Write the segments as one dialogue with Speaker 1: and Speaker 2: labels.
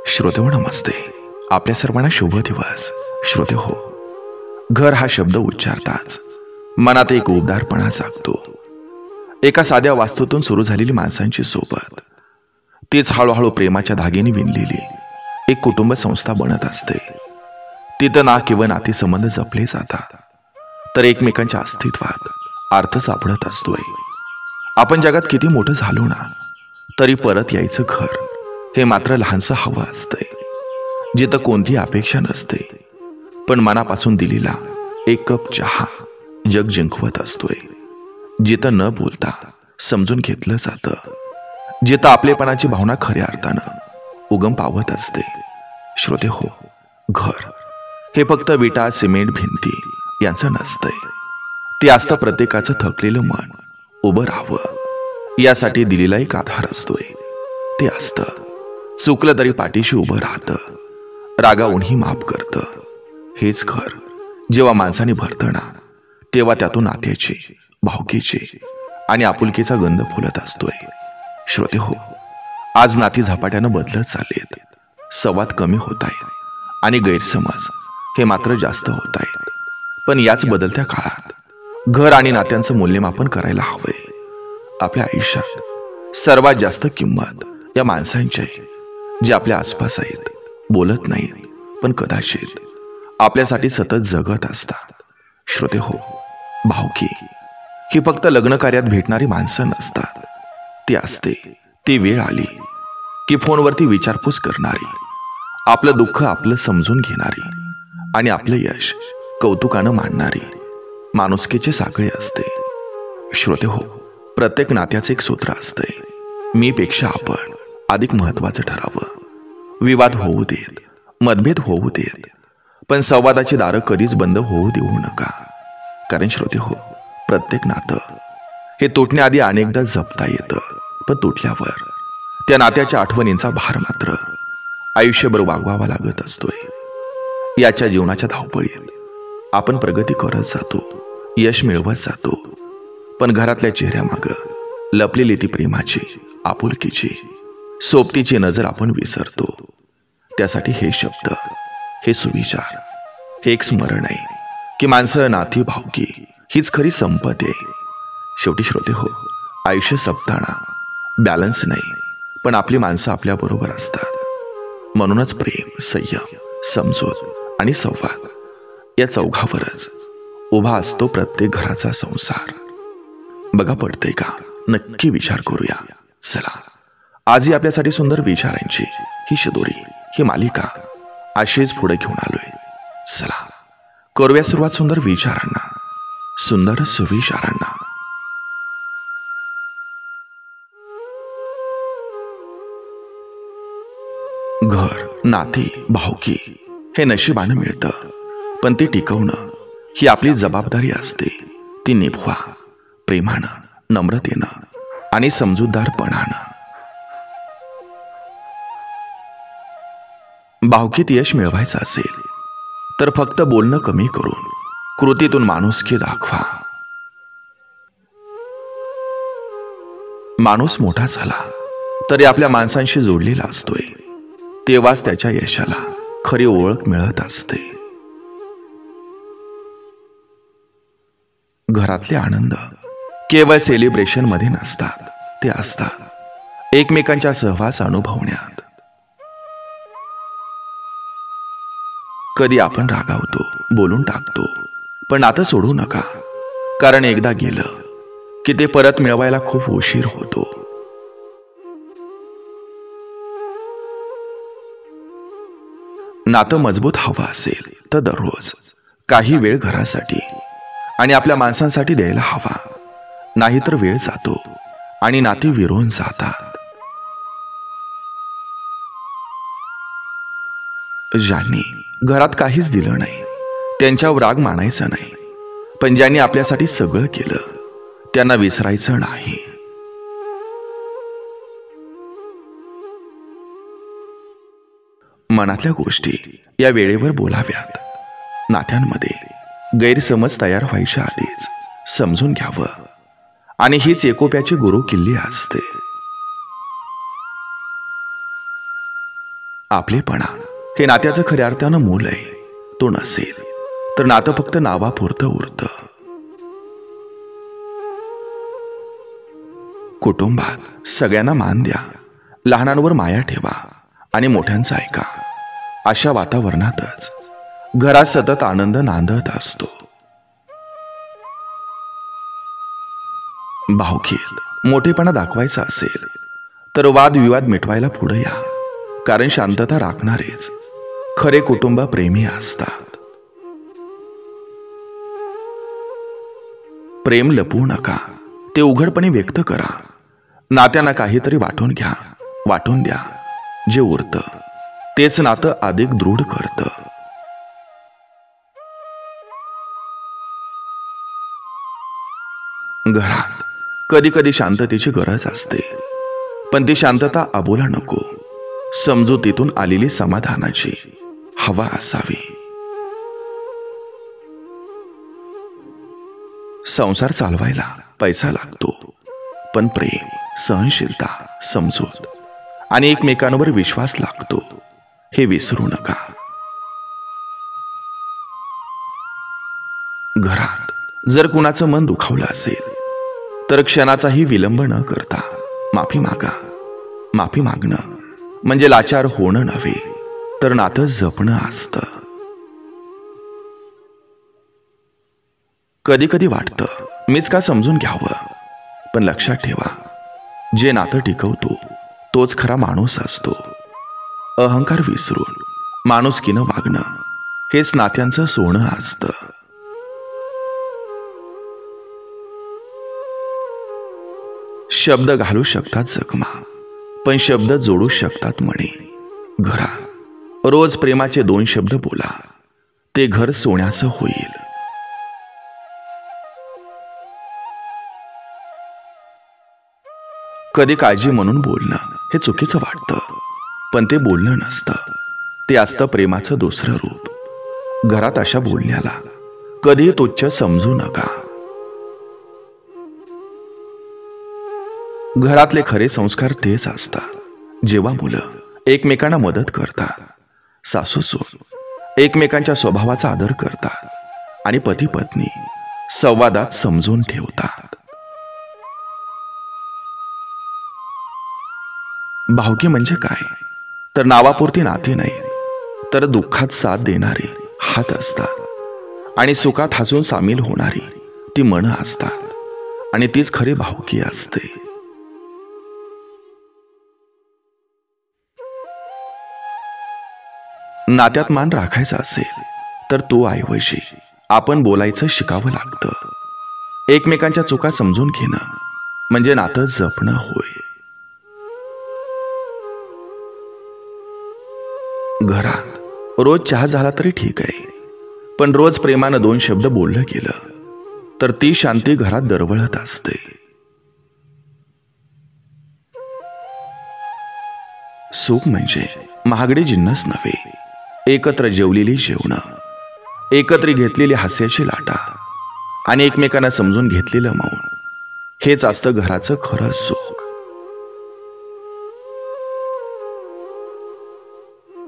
Speaker 1: श्रोतेहो नमस्ते. आपल्या सर्वांना शुभ दिवस. श्रोते हो, घर हा शब्द उच्चारताच मनात एक उबदारपणा जागतो. एका साध्या वास्तूतून सुरू झालेली माणसांची सोबत, तीच हळूहळू प्रेमाच्या धाग्याने विणलेली एक कुटुंब संस्था बनत असते. तिथं ना केवळ नातेसंबंध जपले जातात, तर एकमेकांच्या अस्तित्वात अर्थ सापडत असतोय. आपण जगात किती मोठं झालो ना, तरी परत यायचं घर हे मात्र लहानसं हवं असतंय, जिथं कोणती अपेक्षा नसते, पण मनापासून दिलेला एक कप चहा जग जिंकवत असतोय. जिथं न बोलता समजून घेतलं जातं, जिथं आपलेपणाची भावना खऱ्या अर्थानं उगम पावत असते. श्रोते हो, घर हे फक्त विटा सिमेंट भिंती यांचं नसतंय. ते असतं प्रत्येकाचं थकलेलं मन उभं राहावं यासाठी दिलेला एक आधार असतोय. ते असतं चुकलं तरी पाठीशी उभं राहतं, रागावूनही माफ करतं. हेच घर जेव्हा माणसाने भरतं ना, तेव्हा त्यातून नात्याची, भावकीची आणि आपुलकीचा गंध फुलत असतोय. श्रोते हो, आज नाती झपाट्यानं बदलत चाललेत. संवाद कमी होत आहेत आणि गैरसमज हे मात्र जास्त होत आहेत. पण याच बदलत्या काळात घर आणि नात्यांचं मूल्यमापन करायला हवंय. आपल्या आयुष्यात सर्वात जास्त किंमत या माणसांची आहे, जे आपल्या आसपास आहेत, बोलत नाहीत, पण कदाचित आपल्यासाठी सतत जगत असतात. श्रोते हो, भावकी ही फक्त लग्न कार्यात भेटणारी माणसं नसतात. ती असते ती वेळ आली की फोनवरती विचारपूस करणारी, आपलं दुःख आपलं समजून घेणारी आणि आपलं यश कौतुकानं मानणारी माणुसकीचे साखळे असते. श्रोते हो, प्रत्येक नात्याचं एक सूत्र असतंय, मी पेक्षा आपण अधिक महत्वाचं ठरावं. विवाद होऊ देत, मतभेद होऊ देत, पण संवादाची दारं कधीच बंद होऊ देऊ नका. कारण श्रोते हो, प्रत्येक नातं हे तुटण्याआधी अनेकदा जपता येतं, पण तुटल्यावर त्या नात्याच्या आठवणींचा भार मात्र आयुष्यभर वागवावा लागत असतोय. याच्या जीवनाच्या धावपळीत आपण प्रगती करत जातो, यश मिळवत जातो, पण घरातल्या चेहऱ्यामागं लपलेली ती प्रेमाची, आपुलकीची, सोबतीची नजर आपण विसरतो. त्यासाठी हे शब्द, हे सुविचार, हे एक स्मरण आहे की माणसं, नाती, भावकी हीच खरी संपत्ती आहे. शेवटी श्रोते हो, आयुष्य संपताना बॅलन्स नाही, पण आपली माणसं आपल्या बरोबर असतात. म्हणूनच प्रेम, संयम, समजूत आणि संवाद या चौघावरच उभा असतो प्रत्येक घराचा संसार. बघा, पडतंय का? नक्की विचार करूया. चला, आजही आपल्यासाठी सुंदर विचारांची ही शिदोरी, ही मालिका अशीच पुढे घेऊन आलोय. चला, करूया सुरुवात सुंदर विचारांना, सुंदर सुविचारांना. घर, नाती, भावकी हे नशिबानं मिळतं, पण ते टिकवणं ही आपली जबाबदारी असते. ती निभवा प्रेमानं, नम्रतेनं आणि समजूतदारपणानं. भावकीत यश मिळवायचं असेल तर फक्त बोलणं कमी करून कृतीतून माणुसकी दाखवा. माणूस मोठा झाला तरी आपल्या माणसांशी जोडलेला असतोय, तेव्हाच त्याच्या यशाला खरी ओळख मिळत असते. घरातले आनंद केवळ सेलिब्रेशन मध्ये नसतात, ते असतात एकमेकांच्या सहवास अनुभवण्यात. कधी आपण रागावतो, बोलून टाकतो, पण नातं सोडू नका, कारण एकदा गेलं की ते परत मिळवायला खूप उशीर होतो. नातं मजबूत हवं असेल तर दररोज काही वेळ घरासाठी आणि आपल्या माणसांसाठी द्यायला हवा. नाहीतर वेळ जातो आणि नाती विरून जातात. ज्यांनी घरात काहीच दिलं नाही त्यांच्यावर राग मानायचा नाही, पण ज्यांनी आपल्यासाठी सगळं केलं त्यांना विसरायचं नाही. मनातल्या गोष्टी या वेळेवर बोलाव्यात. नात्यांमध्ये गैरसमज तयार व्हायच्या आधीच समजून घ्यावं, आणि हीच एकोप्याची गुरु किल्ली असते. आपलेपणा हे नात्याचं खऱ्या अर्थानं मूल आहे. तो नसेल तर नातं फक्त नावापुरतं उरतं. कुटुंबात सगळ्यांना मान द्या, लहानांवर माया ठेवा आणि मोठ्यांचं ऐका. अशा वातावरणातच घरात सतत आनंद नांदत असतो. भावकीत मोठेपणा दाखवायचा असेल तर वादविवाद मिटवायला पुढे या, कारण शांतता राखणारेच खरे कुटुंब प्रेमी असतात. प्रेम लपवू नका, ते उघडपणे व्यक्त करा. नात्यांना काहीतरी वाटून घ्या, वाटून द्या. जे उरतं तेच नातं अधिक दृढ करतं. घरात कधी कधी शांततेची गरज असते, पण ती शांतता अबोला नको. समजुतीतून आलेली समाधानाची हवा असावी. संसार चालवायला पैसा लागतो, पण प्रेम, सहनशीलता, समजूत आणि एकमेकांवर विश्वास लागतो, हे विसरू नका. घरात जर कुणाचं मन दुखावलं असेल तर क्षणाचाही विलंब न करता माफी मागा. माफी मागणं म्हणजे लाचार होणं नव्हे, तर नातं जपणं असतं. कधी कधी वाटतं मीच का समजून घ्यावं, पण लक्षात ठेवा, जे नातं टिकवतो तोच खरा माणूस असतो. अहंकार विसरून माणुसकीनं वागणं हेच नात्यांचं सोनं असतं. शब्द घालू शकतात जखमा, पण शब्द जोडू शकतात मणे. घरात रोज प्रेमाचे 2 शब्द बोला, ते घर सोन्याचं होईल. कधी काळजी म्हणून बोलणं हे चुकीचं वाटतं, पण ते बोलणं नसतं, ते असतं प्रेमाचं दुसरं रूप. घरात अशा बोलण्याला कधी तुच्छ समजू नका. घरातले खरे संस्कार तेच असतात जेव्हा मुलं एकमेकांना मदत करतात, सासू सून एकमेकांच्या स्वभावाचा आदर करतात आणि पती पत्नी संवादात समजून ठेवतात. भावकी म्हणजे काय, तर नावापुरती नाती नाही, तर दुःखात साथ देणारे हात असतात आणि सुखात हसून सामील होणारी ती मनं असतात, आणि तीच खरी भावकी असते. नात्यात मान राखायचा असेल तर तो ऐवजी आपण बोलायचं शिकावं लागतं. एकमेकांच्या चुका समजून घेणं म्हणजे नातं जपणं होय. घरात रोज चहा झाला तरी ठीक आहे, पण रोज प्रेमानं 2 शब्द बोललं गेलं तर ती शांती घरात दरवळत असते. सुख म्हणजे महागडे जिन्नस नव्हे, एकत्र जेवलेली जेवणं, एकत्र घेतलेली हास्याची लाटा आणि एकमेकांना समजून घेतलेलं मौन, हेच असतं घराचं खरं सुख.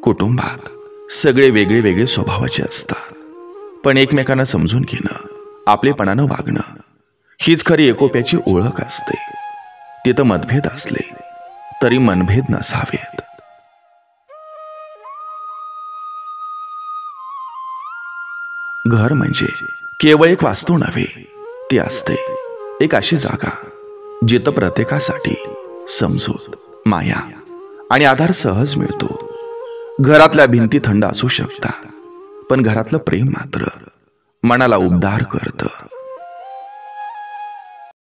Speaker 1: कुटुंबात सगळे वेगळे वेगळे स्वभावाचे असतात, पण एकमेकांना समजून घेणं, आपलेपणानं वागणं हीच खरी एकोप्याची ओळख असते. तिथं मतभेद असले तरी मनभेद नसावेत. घर म्हणजे केवळ एक वास्तू नव्हे, ती असते एक अशी जागा जिथं प्रत्येकासाठी समजूत, माया आणि आधार सहज मिळतो. घरातल्या भिंती थंड असू शकतात, पण घरातलं प्रेम मात्र मनाला उबदार करतं.